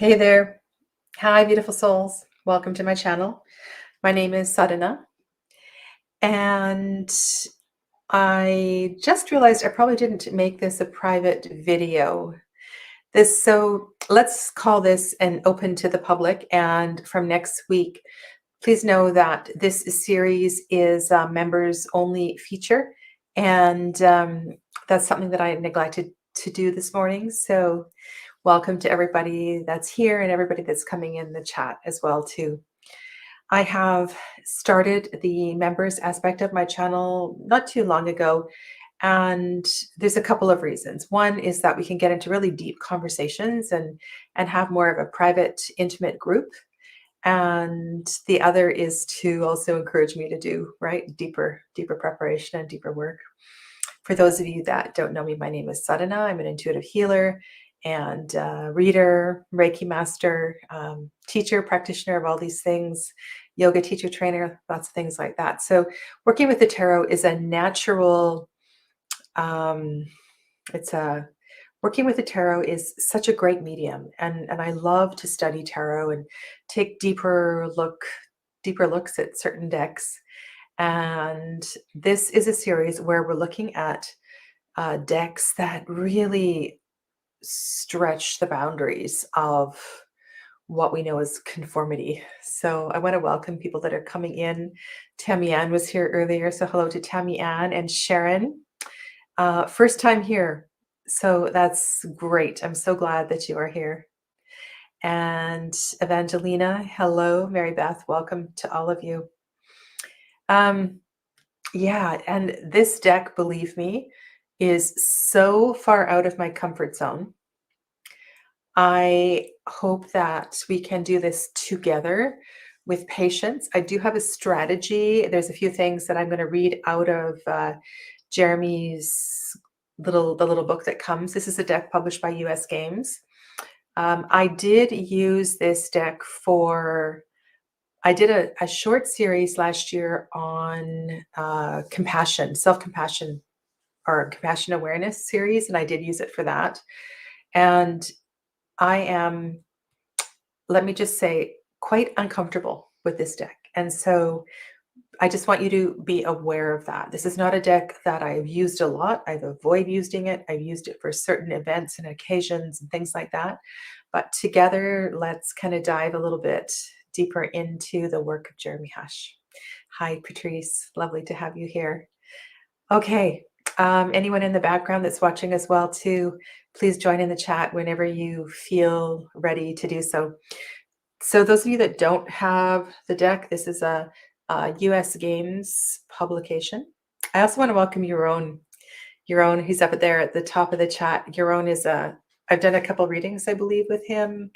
Hey there. Hi, beautiful souls. Welcome to my channel. My name is Sadhana, and I just realized I probably didn't make this a private video. So let's call this an open to the public. And from next week, please know that this series is a members only feature. And that's something that I neglected to do this morning. So welcome to everybody that's here and everybody that's coming in the chat as well too. I have started the members aspect of my channel not too long ago, and there's a couple of reasons. One is that we can get into really deep conversations and have more of a private, intimate group. And the other is to also encourage me to do deeper preparation and deeper work. For those of you that don't know me, my name is Sadhana. I'm an intuitive healer and reader, Reiki master, teacher, practitioner of all these things, yoga teacher, trainer, lots of things like that. So working with the tarot is a natural, working with the tarot is such a great medium. And I love to study tarot and take deeper looks at certain decks. And this is a series where we're looking at decks that really stretch the boundaries of what we know as conformity. So I want to welcome people that are coming in. Tammy Ann was here earlier, so hello to Tammy Ann and Sharon. First time here, so that's great. I'm so glad that you are here. And Evangelina, hello. Mary Beth, welcome to all of you. Yeah, and this deck, believe me, is so far out of my comfort zone. I hope that we can do this together with patience. I do have a strategy. There's a few things that I'm going to read out of Jeremy's the little book that comes. This is a deck published by US Games. I did use this deck I did a short series last year on compassion, self-compassion, or compassion awareness series, and I did use it for that. And I am, let me just say, quite uncomfortable with this deck. And so I just want you to be aware of that. This is not a deck that I've used a lot. I've avoided using it. I've used it for certain events and occasions and things like that. But together, let's kind of dive a little bit deeper into the work of Jeremy Hush. Hi, Patrice. Lovely to have you here. Okay. Anyone in the background that's watching as well too, please join in the chat whenever you feel ready to do so. So those of you that don't have the deck, this is a US Games publication. I also want to welcome Yaron. Yaron, he's up there at the top of the chat. Yaron is I've done a couple readings, I believe, with him.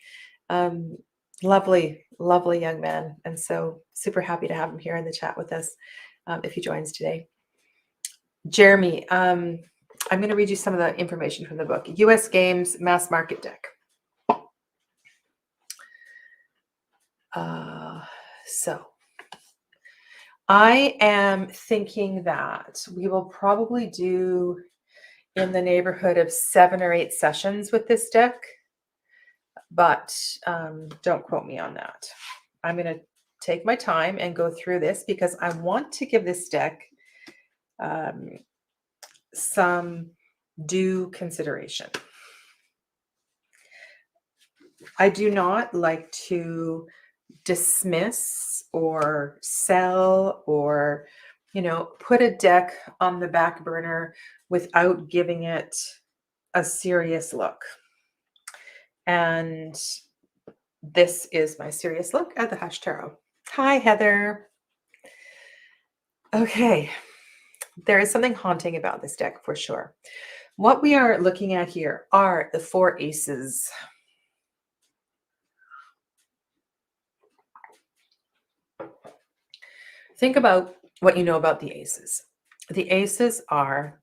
Lovely young man. And so super happy to have him here in the chat with us if he joins today. Jeremy, I'm going to read you some of the information from the book. US Games Mass Market Deck. So I am thinking that we will probably do in the neighborhood of 7 or 8 sessions with this deck, but don't quote me on that. I'm going to take my time and go through this because I want to give this deck some due consideration. I do not like to dismiss or sell or, put a deck on the back burner without giving it a serious look. And this is my serious look at the Hush Tarot. Hi, Heather. Okay. There is something haunting about this deck for sure. What we are looking at here are the 4 aces. Think about what you know about the aces. The aces are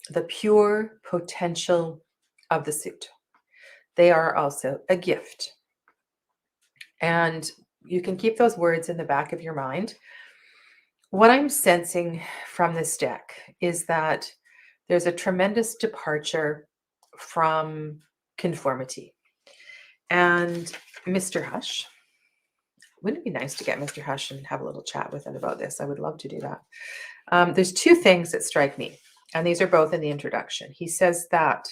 the pure potential of the suit. They are also a gift. And you can keep those words in the back of your mind. What I'm sensing from this deck is that there's a tremendous departure from conformity. and Mr. Hush. Wouldn't it be nice to get Mr. Hush and have a little chat with him about this? I would love to do that. There's two things that strike me, and these are both in the introduction. He says that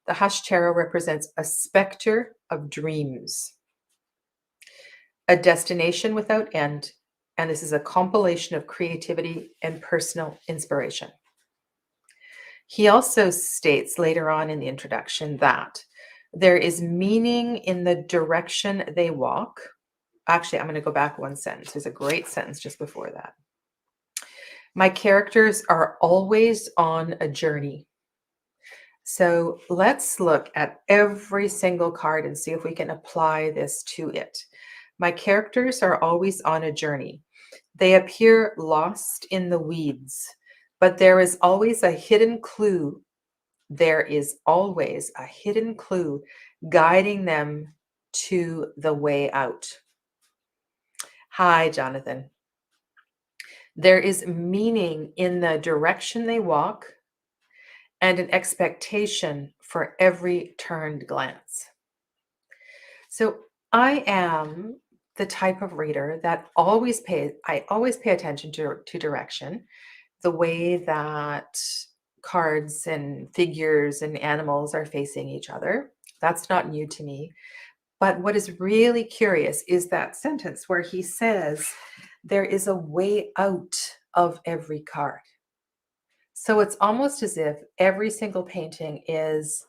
the Hush Tarot represents a specter of dreams, a destination without end, and this is a compilation of creativity and personal inspiration. He also states later on in the introduction that there is meaning in the direction they walk. Actually, I'm going to go back one sentence. There's a great sentence just before that. My characters are always on a journey. So let's look at every single card and see if we can apply this to it. My characters are always on a journey. They appear lost in the weeds, but there is always a hidden clue. There is always a hidden clue guiding them to the way out. Hi, Jonathan. There is meaning in the direction they walk and an expectation for every turned glance. So I am the type of reader that I always pay attention to direction, the way that cards and figures and animals are facing each other. That's not new to me. But what is really curious is that sentence where he says, there is a way out of every card. So it's almost as if every single painting is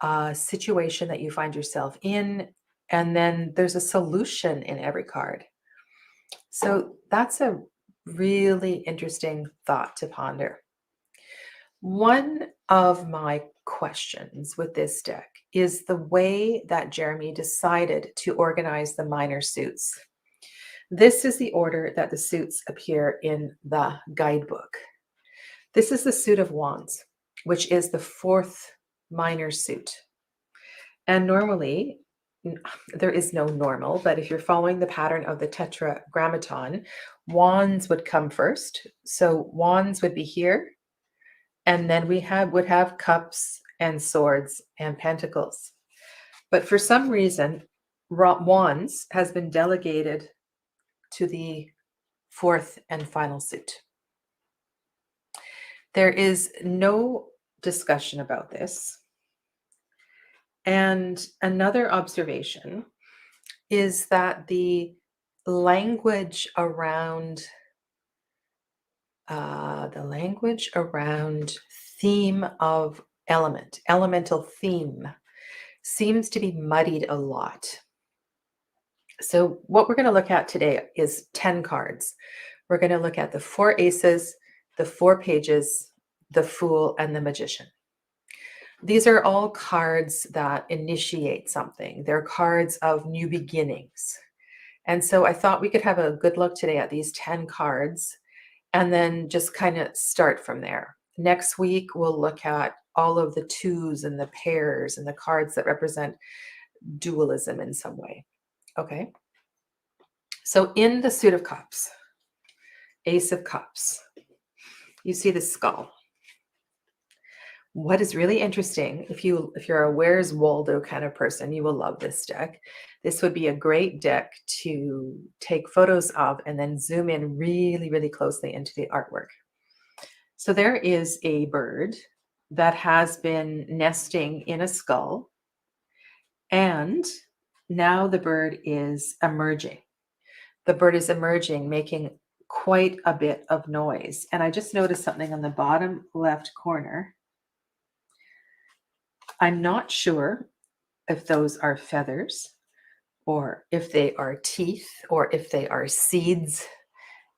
a situation that you find yourself in, and then there's a solution in every card. So that's a really interesting thought to ponder. One of my questions with this deck is the way that Jeremy decided to organize the minor suits. This is the order that the suits appear in the guidebook. This is the suit of wands, which is the fourth minor suit. And normally, there is no normal, but if you're following the pattern of the tetragrammaton, wands would come first. So wands would be here. And then we would have cups and swords and pentacles. But for some reason, wands has been delegated to the fourth and final suit. There is no discussion about this. And another observation is that the language around theme of elemental theme seems to be muddied a lot. So what we're going to look at today is 10 cards. We're going to look at the 4 aces, the 4 pages, the Fool, and the Magician. These are all cards that initiate something. They're cards of new beginnings. And so I thought we could have a good look today at these 10 cards and then just kind of start from there. Next week, we'll look at all of the twos and the pairs and the cards that represent dualism in some way. Okay. So in the suit of cups, Ace of Cups, you see the skull. What is really interesting, if you're a Where's Waldo kind of person, you will love this deck. This would be a great deck to take photos of and then zoom in really, really closely into the artwork. So there is a bird that has been nesting in a skull, and now the bird is emerging. The bird is emerging, making quite a bit of noise. And I just noticed something on the bottom left corner. I'm not sure if those are feathers or if they are teeth or if they are seeds,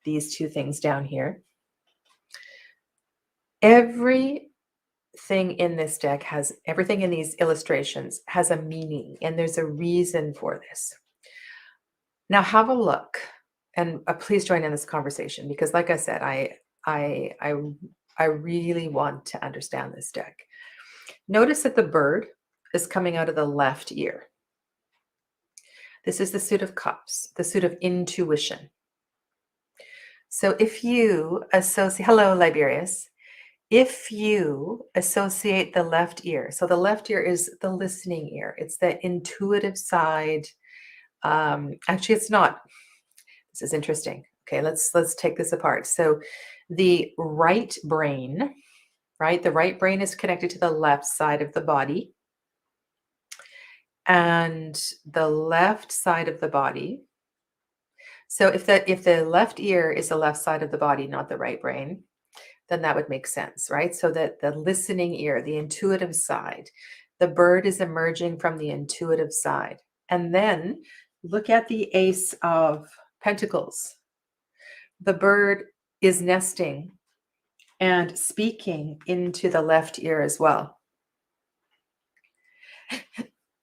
these two things down here. Everything in this deck everything in these illustrations has a meaning, and there's a reason for this. Now have a look, and please join in this conversation, because like I said, I really want to understand this deck. Notice that the bird is coming out of the left ear. This is the suit of cups, the suit of intuition. So if you associate, hello, Liberius. If you associate the left ear, so the left ear is the listening ear, it's the intuitive side. Actually, it's not. This is interesting. Okay, let's take this apart. So the right brain, right? The right brain is connected to the left side of the body. And the left side of the body. So if the left ear is the left side of the body, not the right brain, then that would make sense, right? So that the listening ear, the intuitive side, the bird is emerging from the intuitive side. And then look at the Ace of Pentacles. The bird is nesting and speaking into the left ear as well.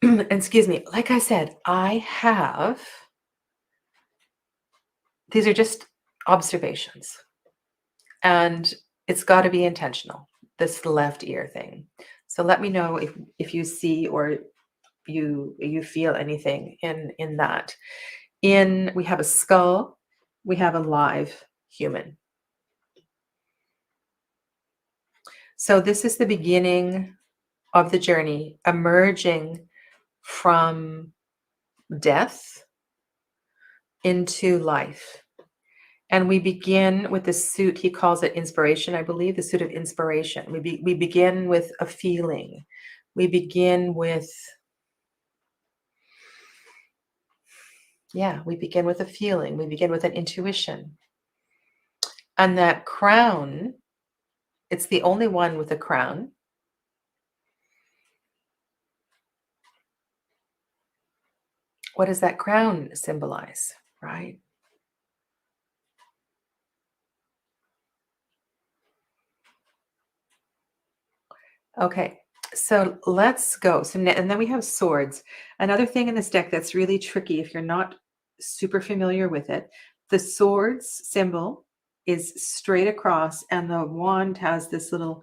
Excuse me. Like I said, these are just observations, and it's got to be intentional, this left ear thing. So let me know if you see or you feel anything in that. We have a skull, we have a live human. So this is the beginning of the journey, emerging from death into life. And we begin with the suit, he calls it inspiration, I believe, the suit of inspiration. We begin with a feeling. We begin with, we begin with a feeling. We begin with an intuition. And that crown, it's the only one with a crown. What does that crown symbolize, right? Okay, so let's go. And then we have swords. Another thing in this deck that's really tricky if you're not super familiar with it, the swords symbol is straight across and the wand has this little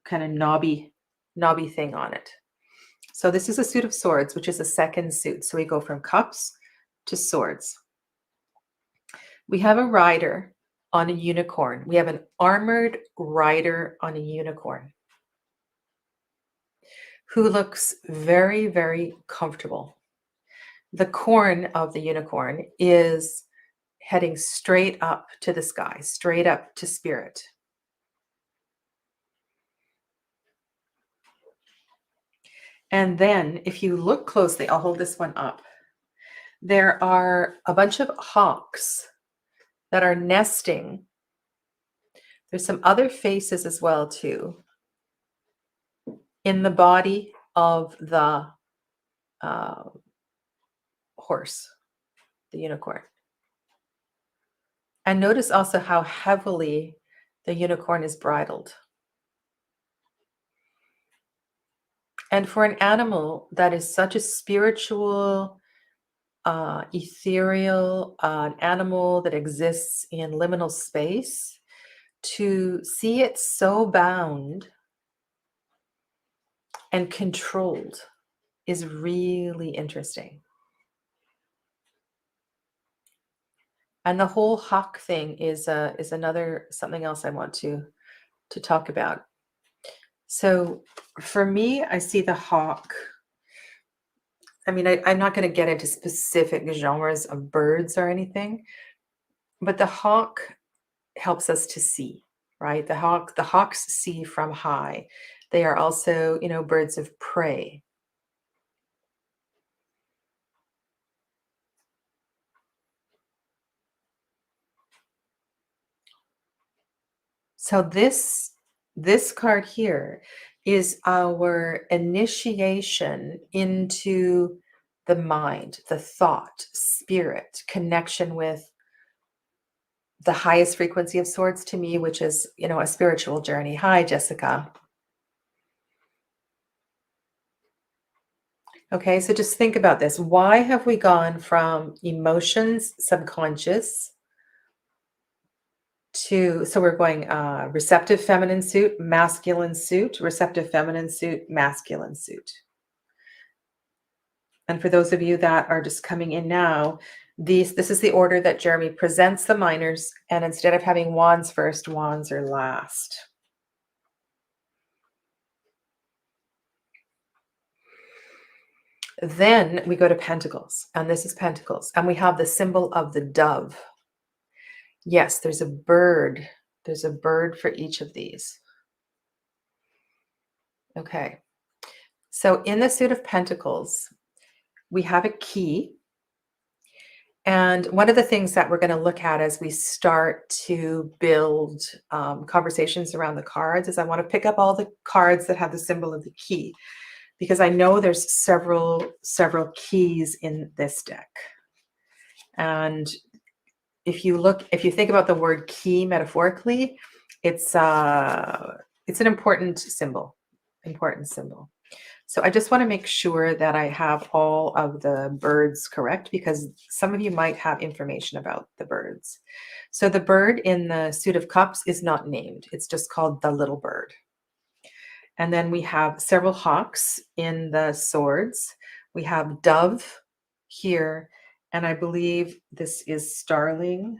kind of knobby thing on it. So this is a suit of swords, which is a second suit. So we go from cups to swords. We have a rider on a unicorn. We have an armored rider on a unicorn who looks very, very comfortable. The corn of the unicorn is heading straight up to the sky, straight up to spirit. And then if you look closely, I'll hold this one up. There are a bunch of hawks that are nesting. There's some other faces as well too in the body of the horse, the unicorn. And notice also how heavily the unicorn is bridled. And for an animal that is such a spiritual, ethereal, an animal that exists in liminal space, to see it so bound and controlled is really interesting. And the whole hawk thing is another something else I want to talk about. So for me, I see the hawk. I mean, I'm not going to get into specific genres of birds or anything, but the hawk helps us to see, right? The hawks see from high. They are also, birds of prey. So this card here is our initiation into the mind, the thought, spirit, connection with the highest frequency of swords to me, which is, a spiritual journey. Hi, Jessica. Okay, so just think about this. Why have we gone from emotions, subconscious, so we're going receptive feminine suit, masculine suit, receptive feminine suit, masculine suit. And for those of you that are just coming in now, this is the order that Jeremy presents the minors, and instead of having wands first, wands are last. Then we go to Pentacles, and this is Pentacles, and we have the symbol of the dove. Yes, there's a bird. There's a bird for each of these. Okay. So in the suit of Pentacles, we have a key. And one of the things that we're going to look at as we start to build conversations around the cards is I want to pick up all the cards that have the symbol of the key, because I know there's several keys in this deck. And if you think about the word key metaphorically, it's an important symbol. So I just want to make sure that I have all of the birds correct, because some of you might have information about the birds. So the bird in the suit of cups is not named. It's just called the little bird. And then we have several hawks in the swords. We have dove here, and I believe this is starling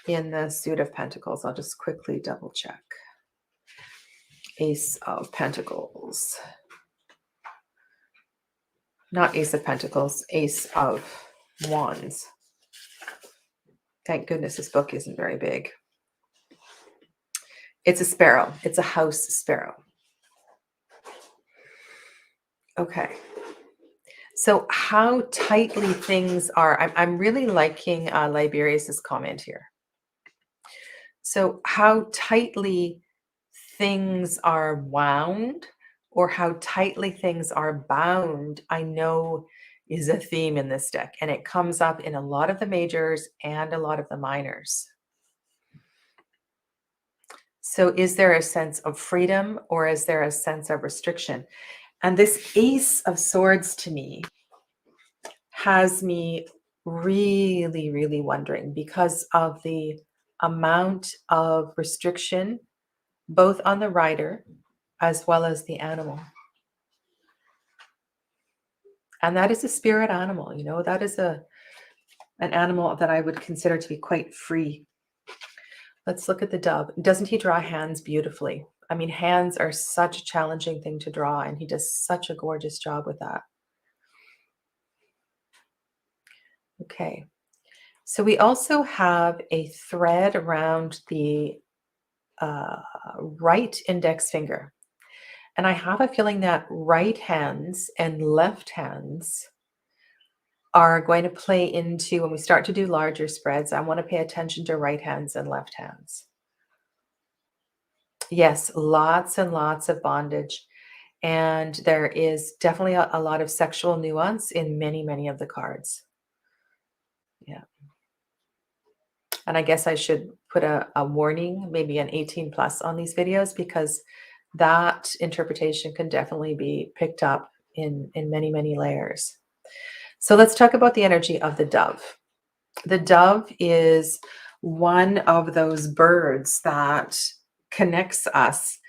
in the suit of pentacles. I'll just quickly double check. Ace of Pentacles. Not Ace of Pentacles, Ace of Wands. Thank goodness this book isn't very big. It's a sparrow. It's a house sparrow. Okay. So how tightly things are. I'm really liking Liberius's comment here. So how tightly things are wound, or how tightly things are bound, I know is a theme in this deck. And it comes up in a lot of the majors and a lot of the minors. So is there a sense of freedom, or is there a sense of restriction? And this Ace of Swords to me has me really, really wondering, because of the amount of restriction, both on the rider as well as the animal. And that is a spirit animal, you know, that is an animal that I would consider to be quite free. Let's look at the dove. Doesn't he draw hands beautifully? I mean, hands are such a challenging thing to draw, and he does such a gorgeous job with that. Okay. So we also have a thread around the right index finger. And I have a feeling that right hands and left hands are going to play into, when we start to do larger spreads, I want to pay attention to right hands and left hands. Yes, lots and lots of bondage. And there is definitely a lot of sexual nuance in many, many of the cards. Yeah. And I guess I should put a warning, maybe an 18 plus on these videos, because that interpretation can definitely be picked up in many, many layers. So let's talk about the energy of the dove. The dove is one of those birds that connects us.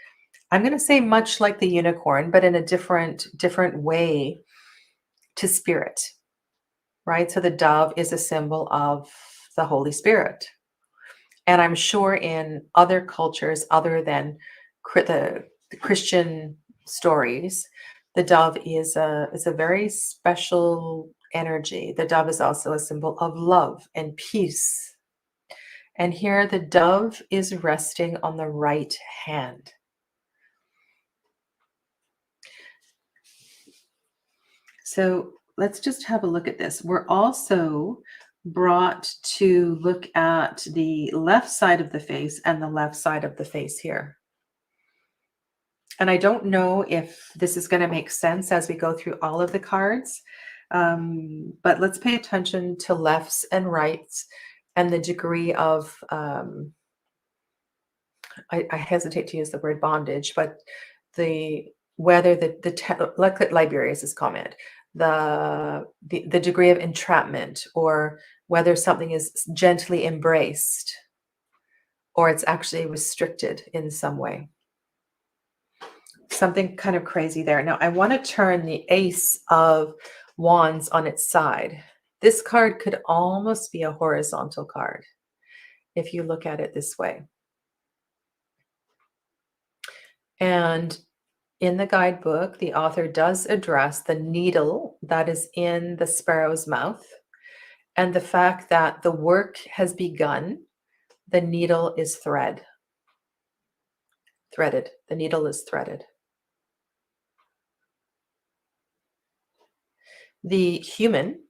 I'm going to say much like the unicorn, but in a different way, to spirit, right? So the dove is a symbol of the Holy Spirit. And I'm sure in other cultures other than the Christian stories, the dove is a very special energy. The dove is also a symbol of love and peace. And here the dove is resting on the right hand. So let's just have a look at this. We're also brought to look at the left side of the face and the left side of the face here. And I don't know if this is going to make sense as we go through all of the cards, but let's pay attention to lefts and rights and the degree of, I hesitate to use the word bondage, but whether look at Liberius's comment, the degree of entrapment, or whether something is gently embraced or it's actually restricted in some way. Something kind of crazy there. Now I want to turn the Ace of Wands on its side. This card could almost be a horizontal card if you look at it this way. And in the guidebook, the author does address the needle that is in the sparrow's mouth and the fact that the work has begun. The needle is threaded. The needle is threaded. The human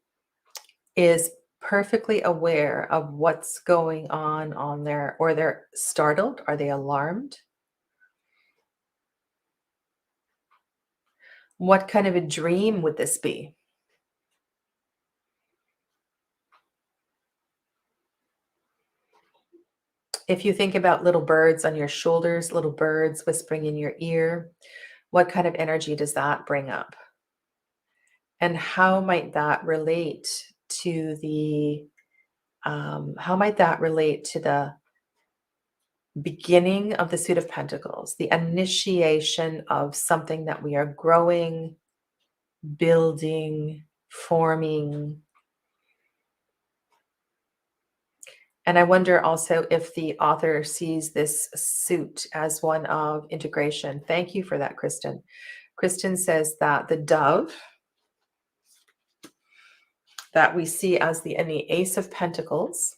is perfectly aware of what's going on there, or they're startled. Are they alarmed? What kind of a dream would this be? If you think about little birds on your shoulders, little birds whispering in your ear, what kind of energy does that bring up? And how might that relate to the beginning of the Suit of Pentacles, the initiation of something that we are growing, building, forming? And I wonder also if the author sees this suit as one of integration. Thank you for that, Kristen. Kristen says that the dove that we see as in the Ace of Pentacles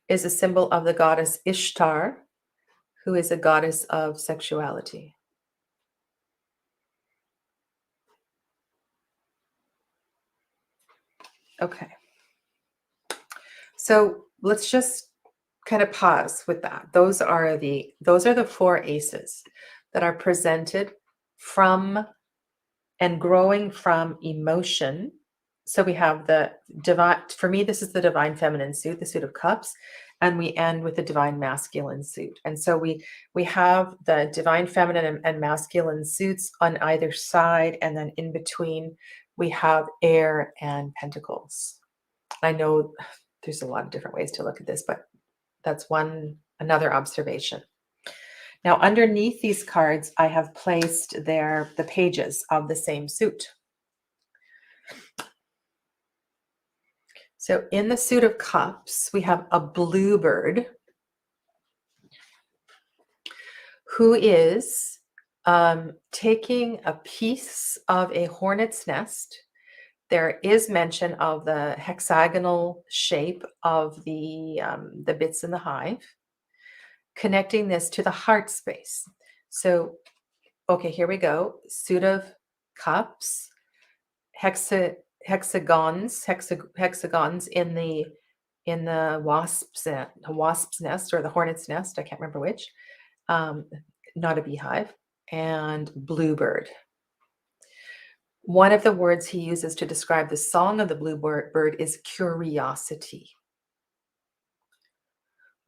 is a symbol of the goddess Ishtar, who is a goddess of sexuality. Okay. So let's just kind of pause with that. Those are the 4 aces that are presented from and growing from emotion. So we have the divine, for me, this is the divine feminine suit, the Suit of Cups, and we end with the divine masculine suit. And so we have the divine feminine and masculine suits on either side, and then in between we have air and pentacles. I know there's a lot of different ways to look at this, but that's another observation. Now, underneath these cards, I have placed the pages of the same suit. So in the Suit of Cups, we have a bluebird who is taking a piece of a hornet's nest. There is mention of the hexagonal shape of the bits in the hive, connecting this to the heart space. So, okay, here we go. Suit of Cups, hexagons in the wasp's nest or the hornet's nest. I can't remember which. Not a beehive. And bluebird. One of the words he uses to describe the song of the bluebird is curiosity.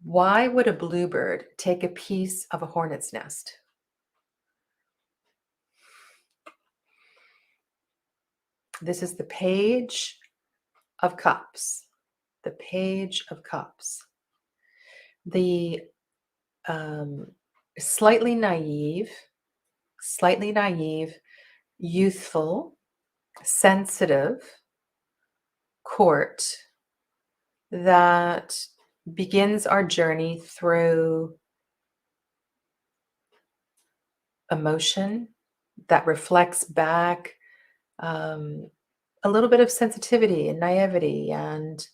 Why would a bluebird take a piece of a hornet's nest? This is the Page of Cups. The Page of Cups. The slightly naive, youthful, sensitive court that begins our journey through emotion that reflects back a little bit of sensitivity and naivety and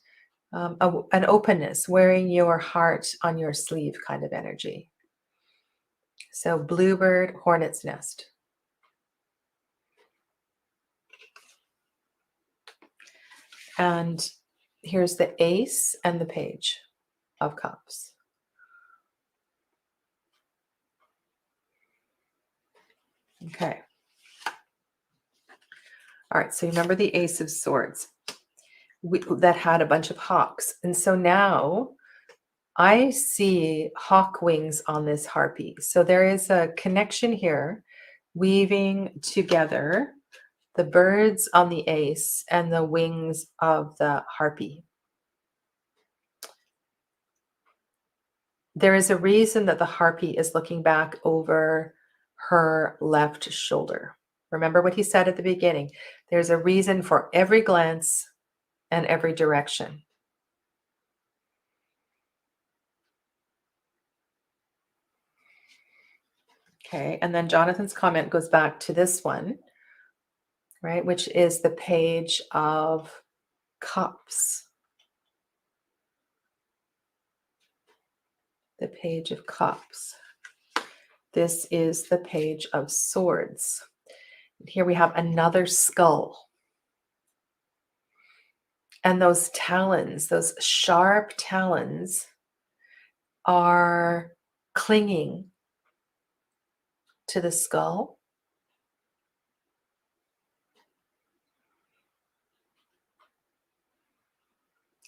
an openness, wearing your heart on your sleeve kind of energy. So bluebird, hornet's nest. And here's the Ace and the Page of Cups. Okay. All right, so remember the Ace of Swords that had a bunch of hawks. And so now I see hawk wings on this harpy. So there is a connection here, weaving together the birds on the ace and the wings of the harpy. There is a reason that the harpy is looking back over her left shoulder. Remember what he said at the beginning. There's a reason for every glance and every direction. Okay, and then Jonathan's comment goes back to this one, right, which is the Page of Cups. The Page of Cups. This is the Page of Swords. Here we have another skull. And those talons, those sharp talons, are clinging to the skull.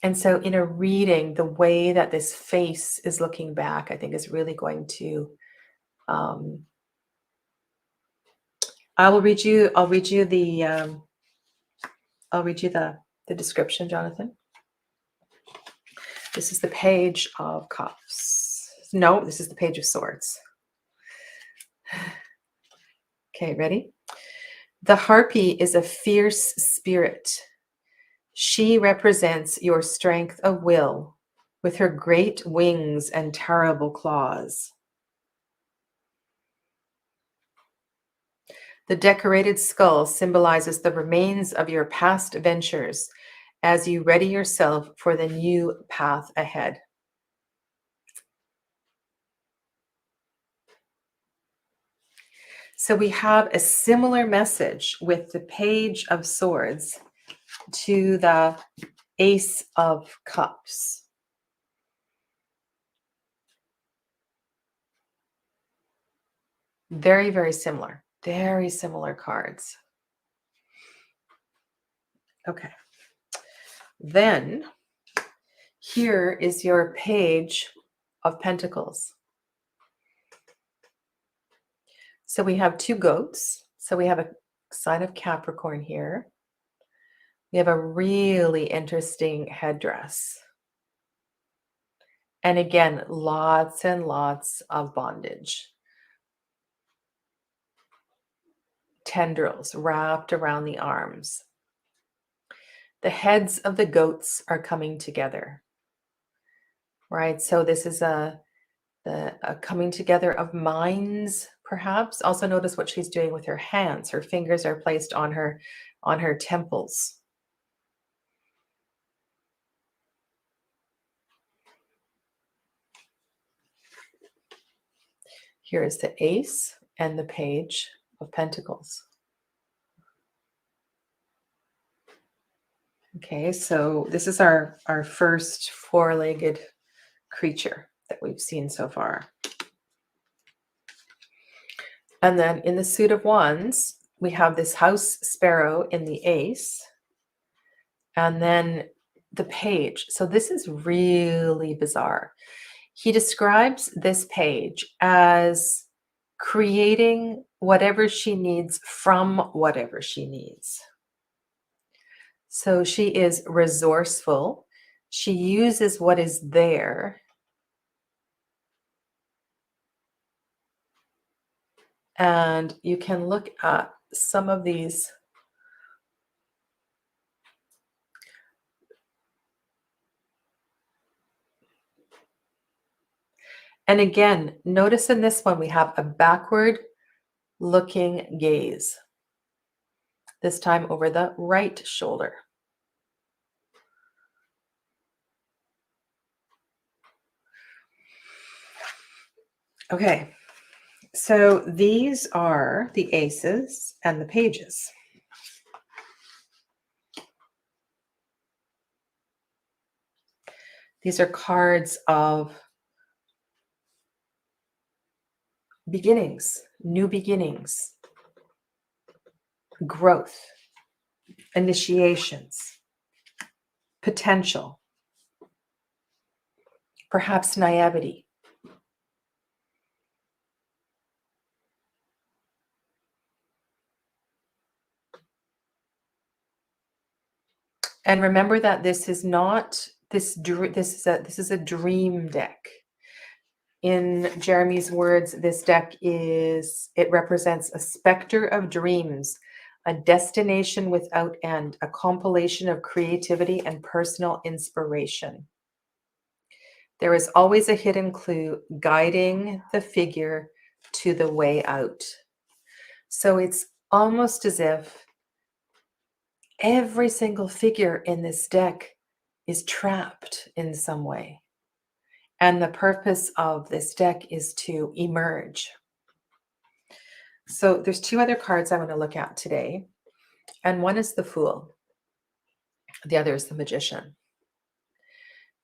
And so in a reading, the way that this face is looking back, I think is really going to, I'll read you the description, Jonathan. This is the Page of Cups. No, this is the Page of Swords. Okay, ready? The harpy is a fierce spirit. She represents your strength of will with her great wings and terrible claws. The decorated skull symbolizes the remains of your past ventures as you ready yourself for the new path ahead. So we have a similar message with the Page of Swords to the Ace of Cups. Very, very similar. Very similar cards. Okay. Then here is your Page of Pentacles. So we have two goats. So we have a sign of Capricorn here. We have a really interesting headdress. And again, lots and lots of bondage. Tendrils wrapped around the arms. The heads of the goats are coming together, right? So this is a coming together of minds, perhaps. Also notice what she's doing with her hands. Her fingers are placed on her temples. Here is the Ace and the Page of Pentacles. Okay, so this is our first four-legged creature that we've seen so far. And then in the suit of wands, we have this house sparrow in the Ace, and then the Page. So this is really bizarre. He describes this page as creating whatever she needs from whatever she needs. So she is resourceful. She uses what is there. And you can look at some of these. And again, notice in this one, we have a backward looking gaze. This time over the right shoulder. Okay, so these are the aces and the pages. These are cards of beginnings, new beginnings, growth, initiations, potential, perhaps naivety. And remember that this is not this is a dream deck. In Jeremy's words, this deck it represents a specter of dreams, a destination without end, a compilation of creativity and personal inspiration. There is always a hidden clue guiding the figure to the way out. So it's almost as if every single figure in this deck is trapped in some way. And the purpose of this deck is to emerge. So there's two other cards I want to look at today. And one is the Fool. The other is the Magician.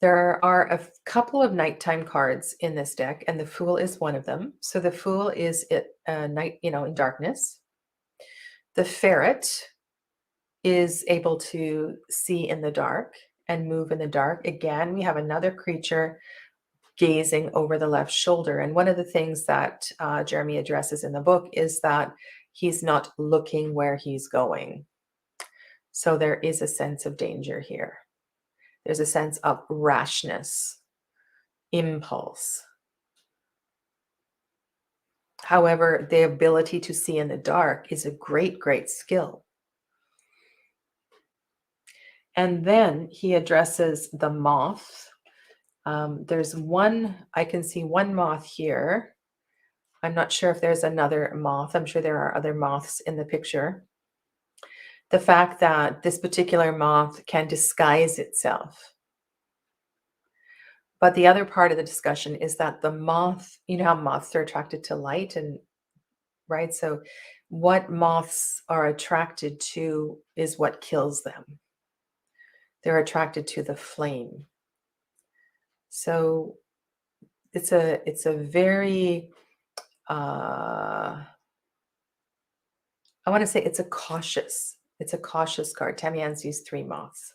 There are a couple of nighttime cards in this deck, and the Fool is one of them. So the Fool is at night, in darkness. The Ferret is able to see in the dark and move in the dark. Again, we have another creature gazing over the left shoulder. And one of the things that Jeremy addresses in the book is that he's not looking where he's going. So there is a sense of danger here. There's a sense of rashness, impulse. However, the ability to see in the dark is a great, great skill. And then he addresses the moth. There's one, I can see one moth here. I'm not sure if there's another moth. I'm sure there are other moths in the picture. The fact that this particular moth can disguise itself. But the other part of the discussion is that the moth, you know how moths are attracted to light, and right? So what moths are attracted to is what kills them. They're attracted to the flame. So it's a very I want to say it's a cautious card. Tamian sees three moths.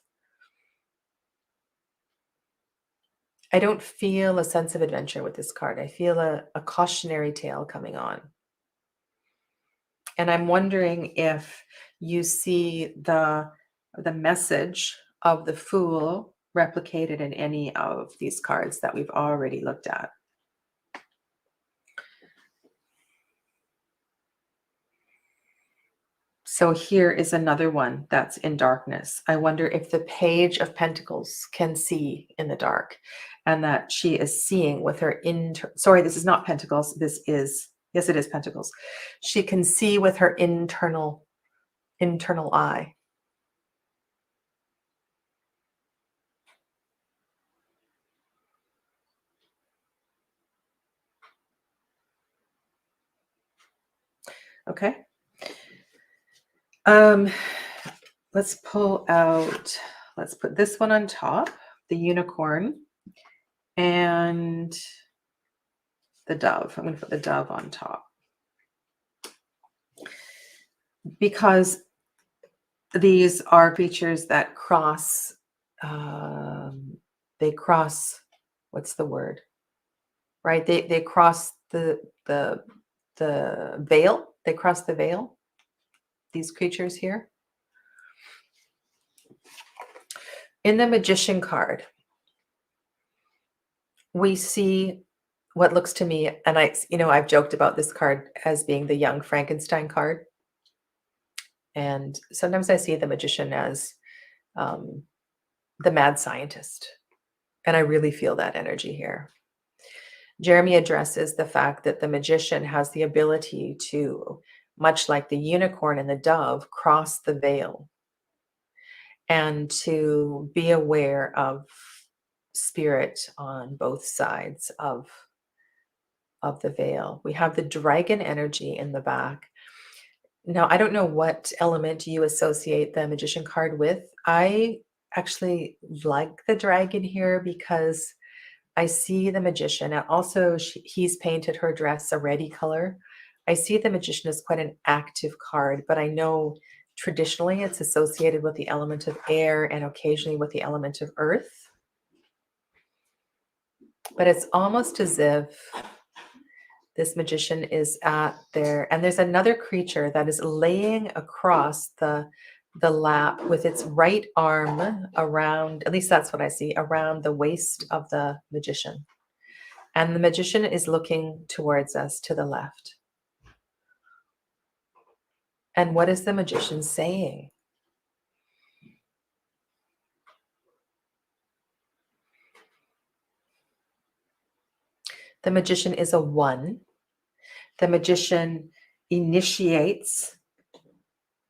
I don't feel a sense of adventure with this card. I feel a cautionary tale coming on. And I'm wondering if you see the message of the Fool replicated in any of these cards that we've already looked at. So here is another one that's in darkness. I wonder if the Page of Pentacles can see in the dark, and that she is seeing with her sorry, this is not Pentacles. This is, yes, it is Pentacles. She can see with her internal eye. Okay. Let's pull out, let's put this one on top, the unicorn and the dove. I'm going to put the dove on top because these are creatures that cross, they cross, what's the word? Right? They cross the veil. They cross the veil. These creatures here. In the Magician card, we see what looks to me, and I've joked about this card as being the young Frankenstein card. And sometimes I see the Magician as the mad scientist. And I really feel that energy here. Jeremy addresses the fact that the Magician has the ability to, much like the unicorn and the dove, cross the veil and to be aware of spirit on both sides of the veil. We have the dragon energy in the back. Now, I don't know what element you associate the Magician card with. I actually like the dragon here because I see the Magician, and also he's painted her dress a reddy color. I see the Magician as quite an active card, but I know traditionally it's associated with the element of air and occasionally with the element of earth. But it's almost as if this Magician is at there, and there's another creature that is laying across the lap with its right arm around, at least that's what I see, around the waist of the Magician. And the Magician is looking towards us to the left. And what is the Magician saying? The Magician is a 1. The Magician initiates,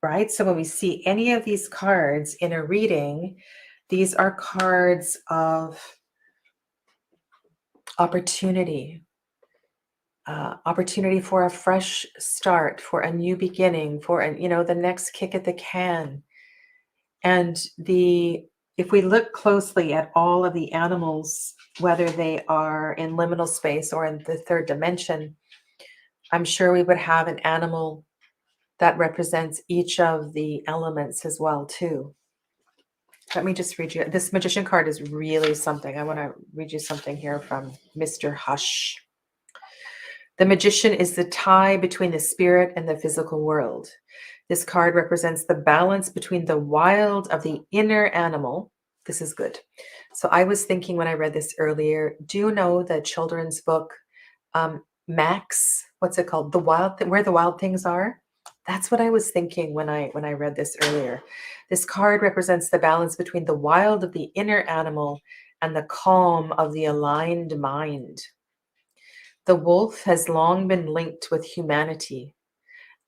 right? So when we see any of these cards in a reading, these are cards of opportunity, opportunity for a fresh start, for a new beginning, for the next kick at the can. And if we look closely at all of the animals, whether they are in liminal space or in the third dimension, I'm sure we would have an animal that represents each of the elements as well too. Let me just read you. This Magician card is really something. I want to read you something here from Mr. Hush. The Magician is the tie between the spirit and the physical world. This card represents the balance between the wild of the inner animal. This is good. So I was thinking when I read this earlier, do you know the children's book, Max? What's it called? Where the Wild Things Are? That's what I was thinking when I read this earlier. This card represents the balance between the wild of the inner animal and the calm of the aligned mind. The wolf has long been linked with humanity,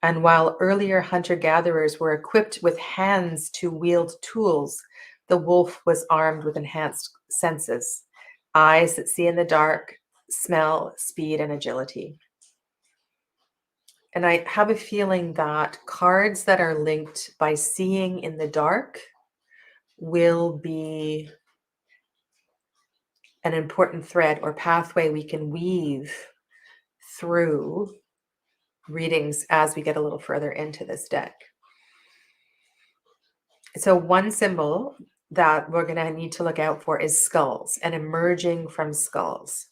and while earlier hunter-gatherers were equipped with hands to wield tools, the wolf was armed with enhanced senses, eyes that see in the dark, smell, speed, and agility. And I have a feeling that cards that are linked by seeing in the dark will be an important thread or pathway we can weave through readings as we get a little further into this deck. So one symbol that we're going to need to look out for is skulls and emerging from skulls.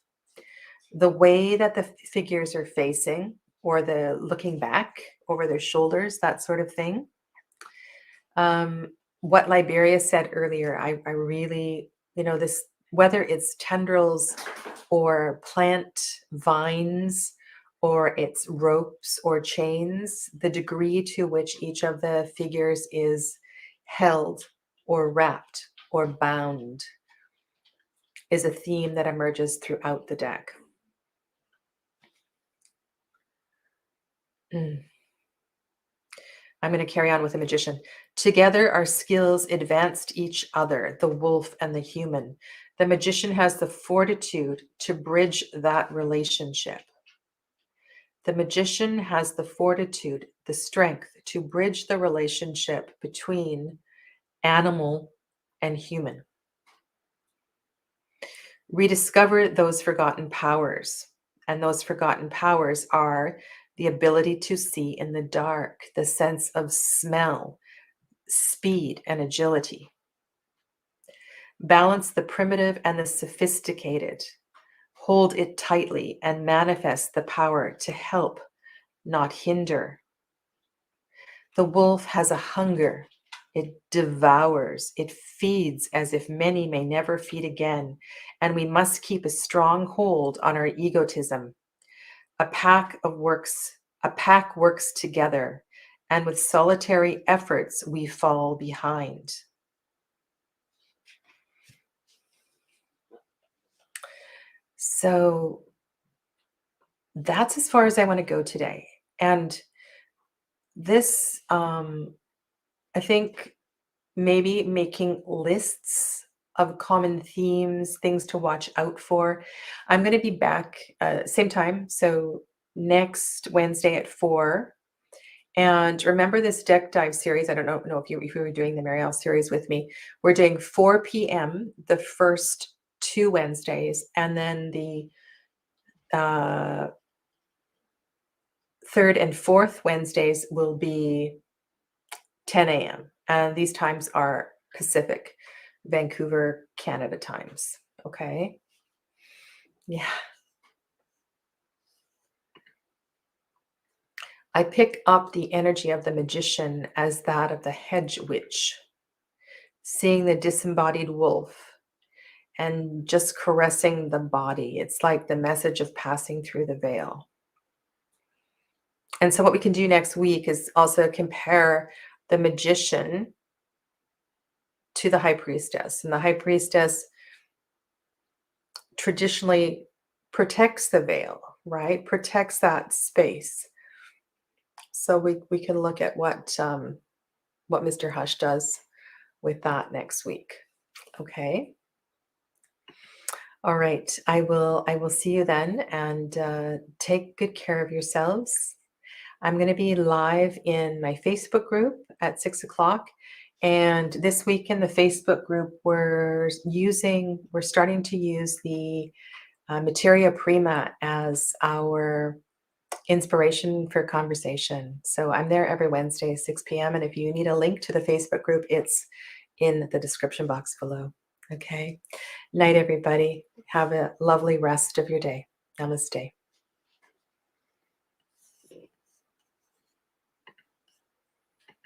The way that the figures are facing, or the looking back over their shoulders, that sort of thing. What Liberia said earlier, I really, this, whether it's tendrils or plant vines, or it's ropes or chains, the degree to which each of the figures is held or wrapped or bound is a theme that emerges throughout the deck. I'm going to carry on with the Magician. Together, our skills advanced each other, the wolf and the human. The Magician has the fortitude to bridge that relationship. The Magician has the fortitude, the strength to bridge the relationship between animal and human. Rediscover those forgotten powers. And those forgotten powers are the ability to see in the dark, the sense of smell, speed, and agility. Balance the primitive and the sophisticated. Hold it tightly and manifest the power to help, not hinder. The wolf has a hunger. It devours. It feeds as if many may never feed again. And we must keep a strong hold on our egotism. A pack works together, and with solitary efforts, we fall behind. So that's as far as I want to go today. And this, I think maybe making lists of common themes, things to watch out for. I'm going to be back same time. So next Wednesday at 4. And remember this deck dive series. I don't know if you were doing the Marielle series with me. We're doing 4 p.m. the first 2 Wednesdays, and then the third and fourth Wednesdays will be 10 a.m. And these times are Pacific, Vancouver, Canada times. Okay. Yeah. I pick up the energy of the Magician as that of the hedge witch, seeing the disembodied wolf and just caressing the body. It's like the message of passing through the veil. And so what we can do next week is also compare the Magician to the High Priestess. And the High Priestess traditionally protects the veil, right? Protects that space. So we can look at what Mr. Hush does with that next week. Okay. All right. I will see you then, and take good care of yourselves. I'm going to be live in my Facebook group at 6 o'clock. And this week in the Facebook group, we're starting to use the Materia Prima as our inspiration for conversation. So I'm there every Wednesday, 6 p.m. And if you need a link to the Facebook group, it's in the description box below. Okay. Night, everybody. Have a lovely rest of your day. Namaste.